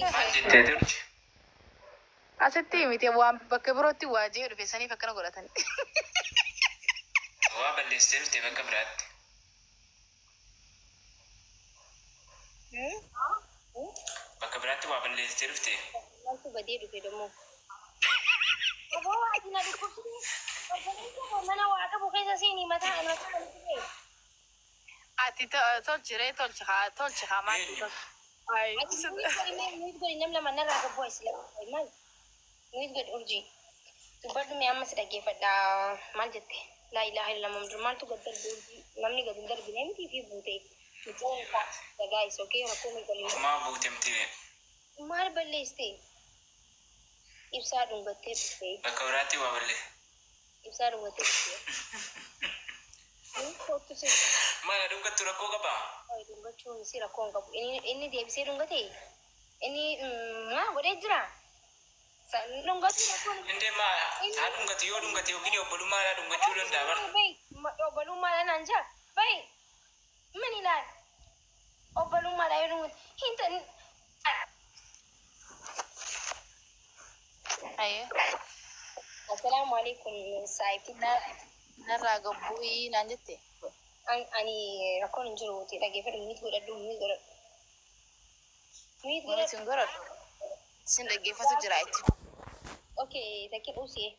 Maal jettee turte? Asitti miti waan bakka birootti waajjii dhufeessaniif akkana godhatani. Waa balleessitee dhuftee bakka biraatti. Bakka biraatti waa balleessitee dhuftee. Maaltu badee dhufe dammoo? Oboo ati na dhukkubsite. Mana waa qabu keessa seenii mataa dhufe. Ati tolchi haa maal Nuyi gadi nam lama narraa gabboo isla maal? Nuyi gadi urjii. Dubbadhu mee ammas dhaggeeffadha maal jette? Laa ilaaha illa mamdur maaltu gad darbe urjii namni gadi hin darbine miti fi buutee. Mucaan isaa dhagaa isa okee rakkoo mee galiin. Kumaa buutemtee. Maal balleessite? Ibsaa dhungattee dhufe. Bakka biraatti waa ballee. Ibsaa dhungattee dhufe. Kootu si. Maal dhungattu rakkoo qabaa? Dhungachuun si rakkoo hin qabu. Inni deebisee dhungate? Inni maa godhee jira? Dhungatu rakkoo hin qabu. Indee maa haa dhungate yoo dhungate yookiin obbolummaadhaa dhungachuu danda'a bara. Obbolummaadhaan naan jaa. Bayi. Min ilaal. Obbolummaadhaa yoo dhungate. Hintan. Assalaamu alaikum saayitii. narraa gabbu'ii naan jette. Ani rakkoon hin jiru dhaggeeffadhu nuyi godhadhu. Sin godhadhu. Sin dhaggeeffatu jira itti. Okay, takkee buusee.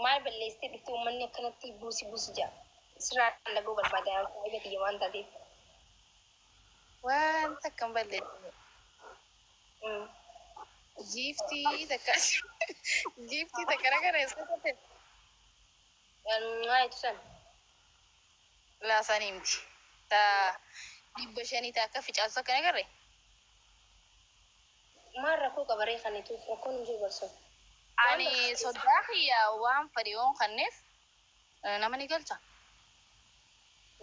Maal balleessitee dhuftee uummanni akkanatti buusi jaa. Sirraa laguu barbaada waa'ee biyya waan taateef. Wanta akkam balleessu. Giiftii takka ragareessa taate. Maa ibsan. Laasanii miti. 500 akka ficaalsa akka nagarre. Maal rakkoo qabaree kanitu rakkoon hin jiru barso. Ani sodaa kiyyaa waan fadhiyoon kanneef nama ni galcha.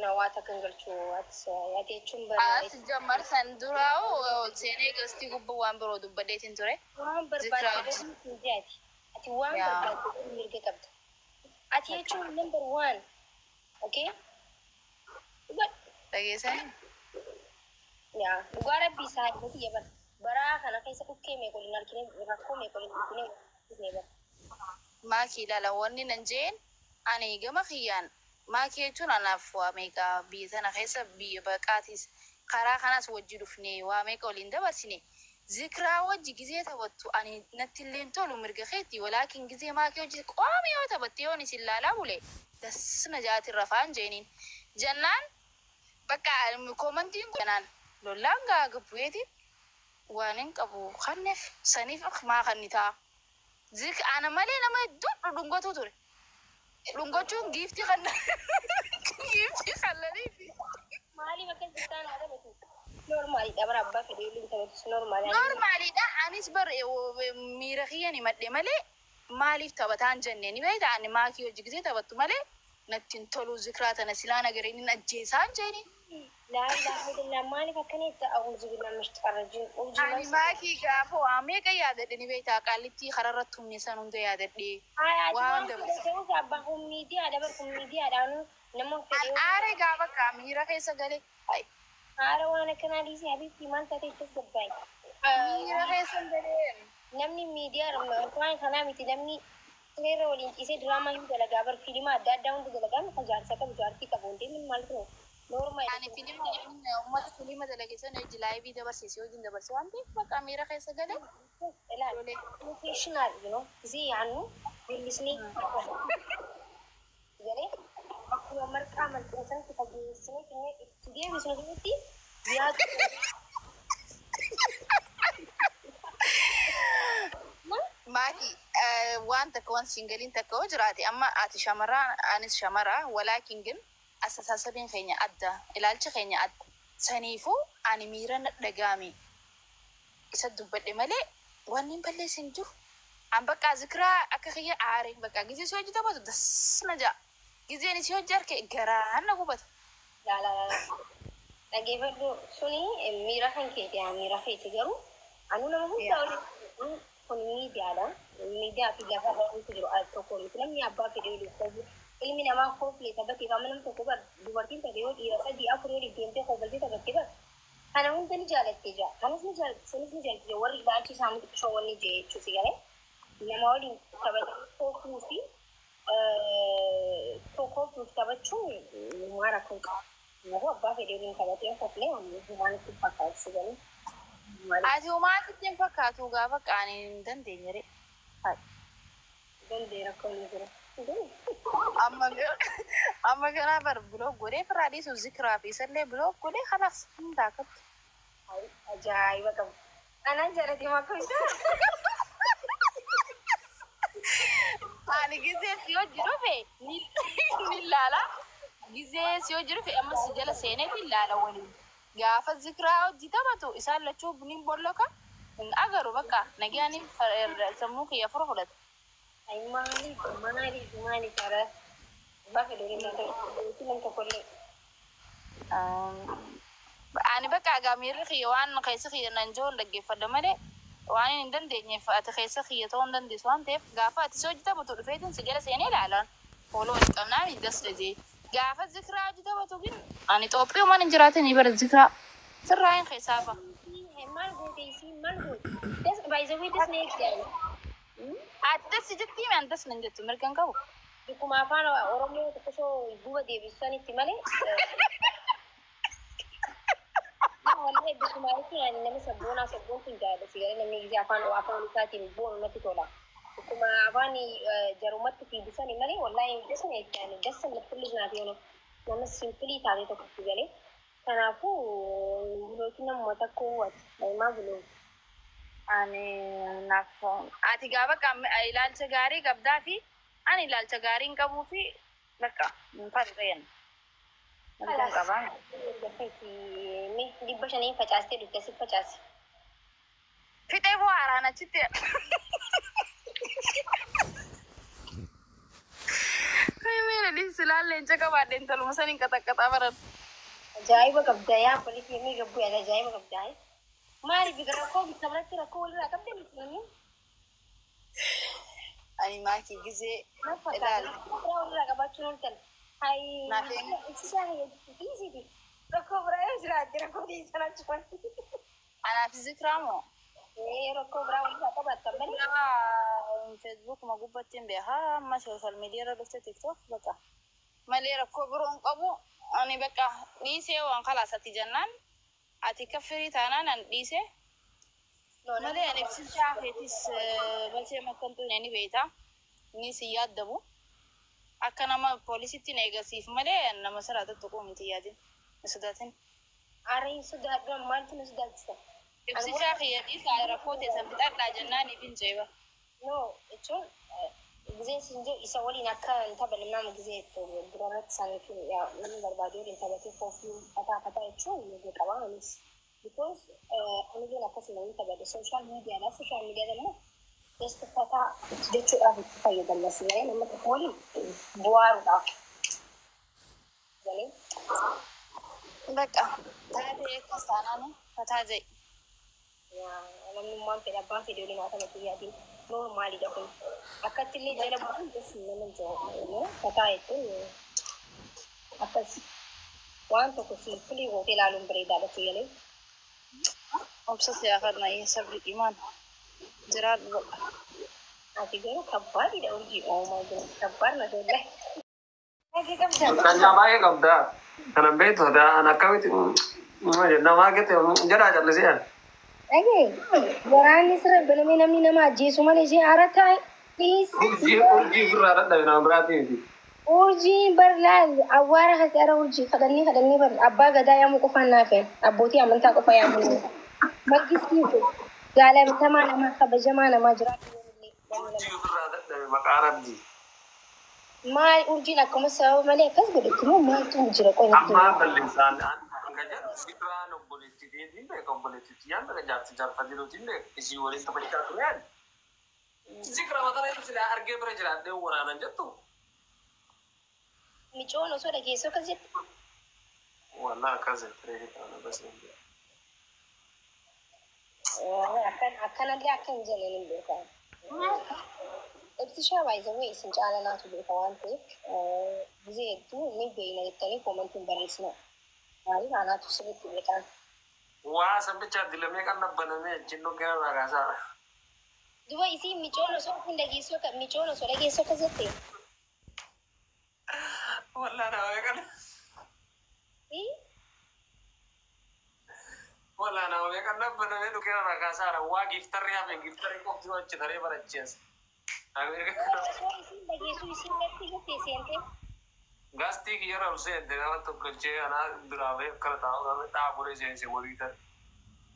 Na waata kan galchuu ati jechuun As jammar san duraa seenee gastii gubbaa waan biroo dubbadheetiin ture. waan barbaaddeetiin ati. Ati waan barbaaddeetiin mirga qabda. Ati jechuun number 1. Okay? Dhageessanii? Yaa dhugaa rabbii isaa hidhati yaban. Baraa kana keessa dhukkee meeqoliin argine rakkoo meeqoliin argine bara. Maakii ilaala wanni nan jeen ani gama kiyyaan maakii jechuun anaaf waa meeqa biyya sana keessa biyya baqaatis karaa kanas wajji dhufne waa meeqa waliin dabarsine zikraa wajji gizee taphattu ani natti illee tolu mirga keetti walaakin gizee maakii wajji qoome yoo taphatte yoon isin laalaa bule dasna jaatin rafaan jeeniin jannaan bakka koomantiin kunaan lollaan gaa gabbuyeeti waan hin qabu kanneef saniif maa kannitaa zik ana malee nama hedduu dhungatu ture. Dhungachuun giiftii kan laliifi. Maali bakka jirtaan haadha beeku. Normaalidha bara abbaa fedhee luun taphatu normaalidha. Normaalidha anis bar miira kiyyani madde malee maaliif taphataan jennee ni beekta ani maakii hojii gisee taphattu malee nattiin toluu zikraa tana silaa nagareen ajjeesaan jeeni. Laa ilaaha illallah maaliif akkanitti a'uuzu billahi mashtarrajiin ani maakii gaafa waa meeqa yaadadhe ni beektaa qaallitti kararratti humni san hunda yaadadhe waan dabarsa. abbaa humniidiyaa dabar humniidiyaadhaan nama fedhee. Aare gaafa miira keessa galee. Haara waan akkanaa dhiisee habiibti maal taatee ittis gabbaa'e. Miira keessa galee. Namni miidiyaa waan kanaa miti namni seera waliin ciisee diraamaa hin dalagaa bar fiilima adda addaa hundi dalagaa kan jaarsa qabu jaartii qabu hundi min maal ta'u. Ani filima ummata filima dalageessan hojii laayivii dabarsiise hojiin dabarse waan ta'eef bakka miira keessa galee. Professional, you know, zii yaannu billisnii galee akkuma marqaa malxeessanitti fageessinee kennee itti deebisnu keessatti yaadu. Maati waan takka waan singaliin takka hoo jiraate amma ati shamaraa anis shamaraa walaakin gin asasasabiin keenya adda ilaalcha keenya adda saniifuu ani miira dhagaame isa dubbadhe malee wanni balleessin jiru an bakka zikraa akka kiyya aare bakka gizee si hojii taphatu dasna jaa gizeen si hojii harke garaan na gubata. Dhaggeeffadhu suni miira kan keeti miira keeti garuu anu nama hundaa oli kun miidiyaadha. Miidiyaa fi lafa irratti jiru tokko miti namni abbaa fedhee dhufu ilmi namaa kooflee taphatee qaama nama tokko bar dubartiin taphee yoo dhiira sadii afur yoo deemtee koofaltee taphattee bar أنا وأنت نجالت تجا أنا نجالت سنس نجالت تجا وري باكي سامي شو وني جي شو سيجاره لما ولي تبى توفي توفي تبى شو ما راكون ما هو بافي ديرين تبى توفي ليه أنا ما نتفق سيجاره ati umaa kittiin fakkaatu gaafa qaanii hin dandeenye re. دندي راكون يجري amma ganaa bar blog godhee firaa dhiisuuf zikiraa fi isallee blog godhee kalaas hin daakattu. أجاي بكم أنا جرتي ما كنت ani gisee si hojii dhufe ni laala gisee si hojii dhufe amma si jala seeneeti laala waliin gaafa zikiraa hojii taphatu isaan lachuu buniin bolloka hin agaru bakka nagaanii sammuu kiyya fura fudhata. أي مالي ترى بافي دوري ما تقول ani bakka agaamirri kiyya waan keessa kiyya nan joon dhaggeeffadha malee waan hin dandeenyeef ati keessa kiyya ta'uu hin dandeessu waan ta'eef gaafa ati si hojii taphatu dhufeetiin si jala seenee ilaalaan fooloo wal qabnaan hin dasdajee gaafa zikiraa hojii taphatu gin ani Itoophiyaa waan hin jiraatin bara zikiraa sirraa hin keessaa fa. Das by the way das next day. Addas jetti men addas nan jettu mirgan qabu. Kuma afaan Oromoo tokko duuba deebisanitti malee. Wallahi bisumaaliti yani nama sabboontu jaada sigara namni gisee afaan isaatiin boonu natti tola. Kuma afaan jarumatti fiibisani malee wallahi dasana yani dasana kulli naaf yoo nama simpilii taatee tokkotti galee. Kanaafuu bulootiin namuma takko maa buloo. Ani naaf ati gaafa ilaalcha gaarii qabdaa fi ani ilaalcha gaarii hin qabuu fi bakka hin fayyadamu. Mirgan qabaan. Me dibba shanii facaastee dugda si facaase. Fixee boo haaraan achitti. Meera dhiisilaallee hin caqabaadhe intaluma saniin qaxaqqaxaa baran. Ajaa'iba qabdaa yaa polisii inni gabbu yaada ajaa'iba qabdaa. Maali biga rakkoo bitta biratti rakkoo walirraa qabdee misilanii? Ani maakii gisee ilaali. Walirraa qabaachuun oltan. Hai. Naafeen. Ibsisaan eeyyatti. Rakkoo biraa yoo jiraatti rakkoo dhiisan achuun. Anaaf zikiraa moo? Rakkoo biraa walirraa qabaatan malee. Facebook ma gubbatti hin beekaa amma social media irra dhufte TikTok bakka malee rakkoo biroon qabu ani bakka dhiisee waan kalaasatti jennaan ati kaffirii taanaan an dhiise malee ani ibsichaa feetis balsee makkantuu ni beeta ni si yaaddamu akka nama poolisitti na eegasiif malee nama siraata tuquu miti yaadin sodaatin. Arii sodaadhu maaltu na sodaachisa? Ibsichaa kiyyadhiisaa rakkoo teessan fixadhaa jennaan ifin jeeba. No, jechuun gisee sinjoo isa waliin akka taphalimnaan gisee duratti isaaniif namni barbaadu waliin taphatee koofii fataa jechuun ni qaba anis. Because anileen akkasuma ni taphate social media immoo just fataa jechuudhaaf itti fayyadamna silee nama tokko waliin bu'aaruudhaaf. Bakka taatee akkas taanaan fataa jee. Namni fedha abbaan fedhe waliin haa taphatu yaadiin. Normali dah pun. Akak tilih jalan bukan just menjauh. Kata itu apa sih? Wan tu kusi pilih hotel alum berita ada sih ni. Obses ya karena ia sabri iman. Jerat buat. Nanti dia kabar tidak urgi. Oh my god, kabar nak dah. Lagi kamu Tanya baik kamu dah. Karena betul dah anak kau itu nama kita jarak jalan sih. Lagi, barang Isra benar-benar nama Yesus Malaysia aratai, please. Urji berat dah nama berarti itu. Urji berlal, awal khasara urji, kadang ni ber, abba gada yang muka fan nafe, abuti aman tak apa yang mulu. Magis itu, galam sama nama kabajama nama jerat. Urji berat dah mak Arab ni. Mal urji nak kamu sahaja Malaysia kan betul mal tu urji nak kau nak. Amma belisan ngajar sitra no boleh jadi ni kau boleh cucian ngajar sejarah fadilu jadi isi boleh tempat kalian. Zikra mata itu sudah arge berjalan deh orang jatuh. Mico no sudah kisah kasih. Wala kasih terus kalau bahasa India. Akan ada akan jalan ini berkan. Ibtisha by the way senjata nak tu berkawan tu. Jadi itu ni bina itu ni komen tu barisnya. Hari mana tu sebut berkan. Sampai dilemnya kan nabanamnya jinno kira ragasa. Dua isi micono so lagi so ka micono so lagi so ka zette. Wala na kan. Wala na kan nabanamnya lu kira ragasa. Wa giftar ya me giftar ko kiro chitare barachas. Agak So isi lagi so isi lagi zette siente. Gasti ki yara usse dena to kache ana durave karta hoga ta bure se morita.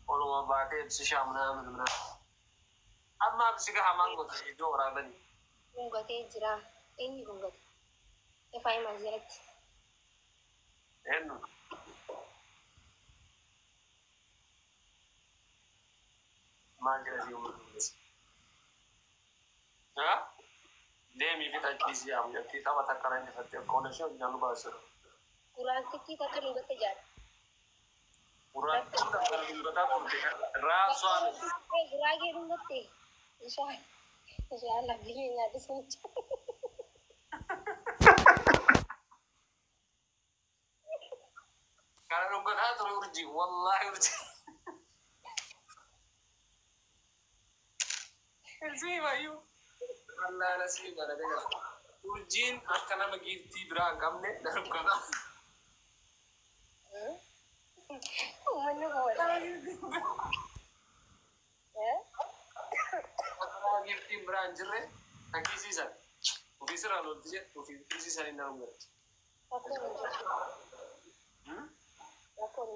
Ono ma baate se shamna mana. Amma bisiga hamango te jo rabani. Gungate jira. Ini gungate. E fai mazirat. Enno. Mangira di umur. Ha? Demi vita kisi am ya kita mata karan ni fatte connection janu basur. Kurang kita kan gungate jar. Pura kita kan bata kurte ra swami. Gurage gungate. Inshallah beli nggak ada semua. Karena nunggu atur urji wallahi urji. Urji bayu. Allah nasib ada dengan urjin akan nama girti beragam ne dalam kana. Mana kau? Akan girti beranjir ne. Lagi sisa. Officer alo dia officer sisa ni nama. Aku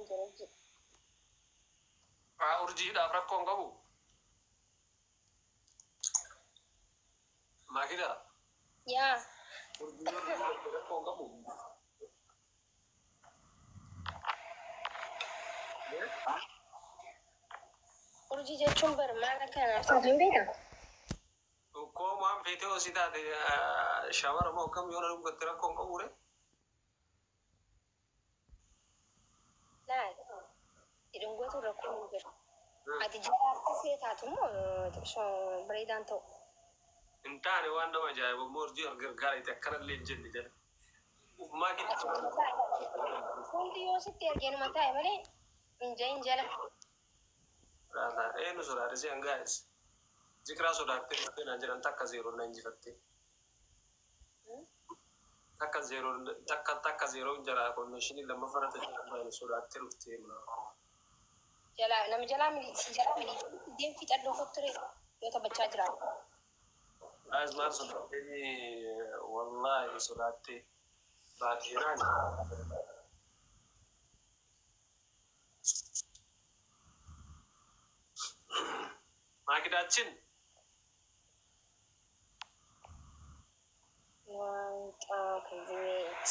urji. Urji dah rakong kamu. Makida. Ya. Urji dah rakong kamu. Urji jechuun barmaala kanaaf saaxiin beekna. Ko maam fete o sita de shawara mo kam yona dum gatira kon ko ure. Laal. Idun gootu rakkoo hin jiru. Ati jiraatti seetaatu moo bareedaan ta'u? Intane wanda majaibo morji gargara ite kana legend jara. Ma ki Hundi yoo sitti arginu mataa malee hin jala. rata no sura resi guys. Jikra so dakte na jaran takka zero na injifatte. Takka zero jara ko no shini lamma farata jara so dakte rufte ma. Jala nama jala militi dem fit addo kottore yoo taphachaa jira. Azmar so dakte ni wallahi so dakte ba iran. Makidachin. Great.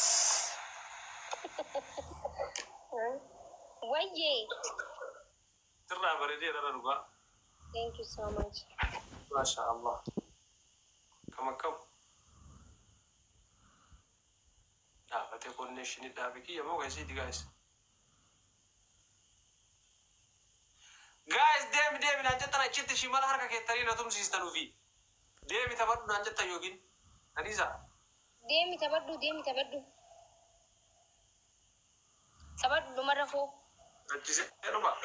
Waye. Terra baridi dara ruga. Thank you so much. Masha Allah. Kam. Bate connection da biki ya mo gaisi guys. Guys, dem na jetta na chitti shimal harka ke tarina tum sistanu fi. Dem tabaddu na jetta yogin. Anisa. Demi tabaddu. Tabaddu marafo. Tajise ruba.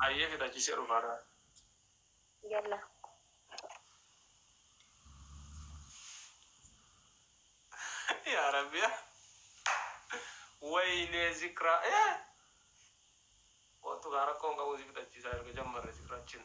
Ayye fi tajise ruba da. Yalla. Ya Rabbi ya. Wayne zikra. Waktu gara kong kau zikra tajise ayo ke jamar zikra chin.